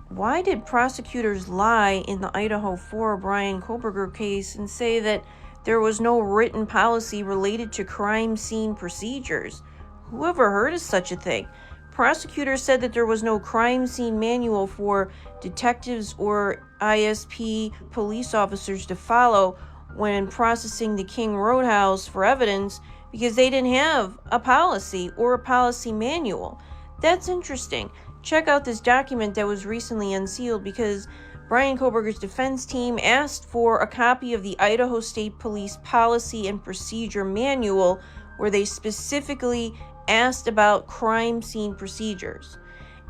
why did prosecutors lie in the Idaho 4 Bryan Kohberger case and say that there was no written policy related to crime scene procedures? Who ever heard of such a thing? Prosecutors said that there was no crime scene manual for detectives or ISP police officers to follow when processing the King Roadhouse for evidence because they didn't have a policy or a policy manual. That's interesting. Check out this document that was recently unsealed because Bryan Kohberger's defense team asked for a copy of the Idaho State Police Policy and Procedure Manual where they specifically asked about crime scene procedures.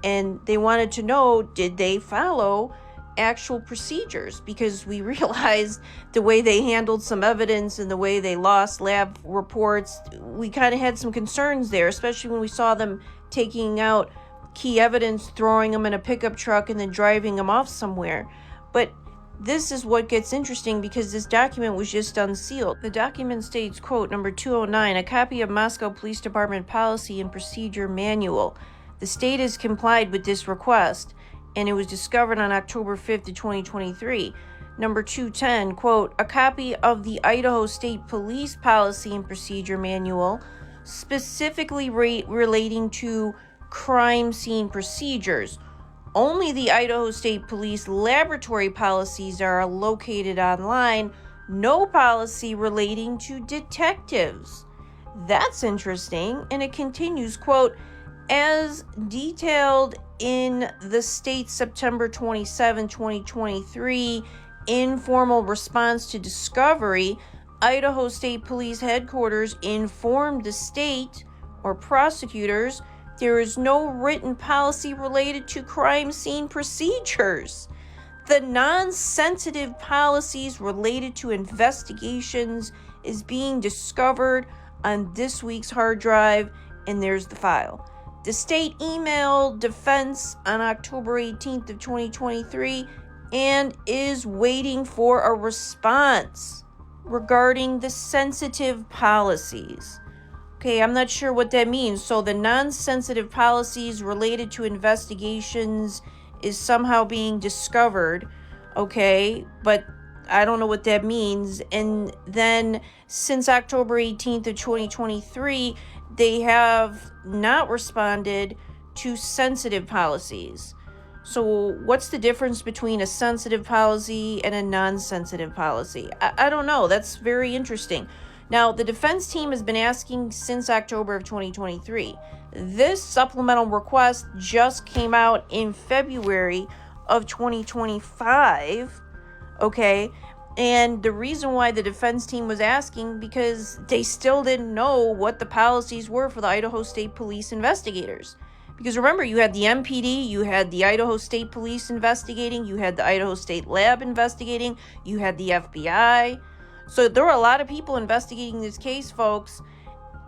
And they wanted to know, did they follow actual procedures? Because we realized the way they handled some evidence and the way they lost lab reports, we kind of had some concerns there, especially when we saw them taking out key evidence, throwing them in a pickup truck, and then driving them off somewhere. But this is what gets interesting because this document was just unsealed. The document states, quote, number 209, a copy of Moscow Police Department Policy and Procedure Manual. The state has complied with this request, and it was discovered on October 5th, 2023. Number 210, quote, a copy of the Idaho State Police Policy and Procedure Manual, specifically relating to crime scene procedures. Only the Idaho State Police laboratory policies are located online. No policy relating to detectives. That's interesting. And it continues, quote, as detailed in the state's September 27, 2023 informal response to discovery, Idaho State Police Headquarters informed the state or prosecutors there is no written policy related to crime scene procedures. The non-sensitive policies related to investigations is being discovered on this week's hard drive, and there's the file. The state emailed defense on October 18th of 2023 and is waiting for a response regarding the sensitive policies. Okay, I'm not sure what that means. So the non-sensitive policies related to investigations is somehow being discovered, okay, but I don't know what that means. And then since October 18th of 2023, they have not responded to sensitive policies. So what's the difference between a sensitive policy and a non-sensitive policy? I don't know. That's very interesting. Now, the defense team has been asking since October of 2023. This supplemental request just came out in February of 2025, okay? And the reason why the defense team was asking, because they still didn't know what the policies were for the Idaho State Police investigators. Because remember, you had the MPD, you had the Idaho State Police investigating, you had the Idaho State Lab investigating, you had the FBI. So there were a lot of people investigating this case, folks.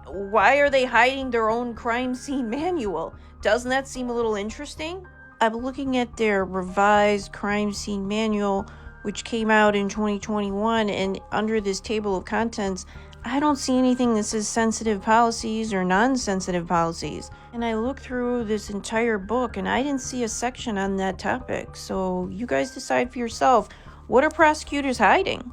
Why are they hiding their own crime scene manual? Doesn't that seem a little interesting? I'm looking at their revised crime scene manual, which came out in 2021, and under this table of contents, I don't see anything that says sensitive policies or non-sensitive policies. And I looked through this entire book, and I didn't see a section on that topic. So you guys decide for yourself. What are prosecutors hiding?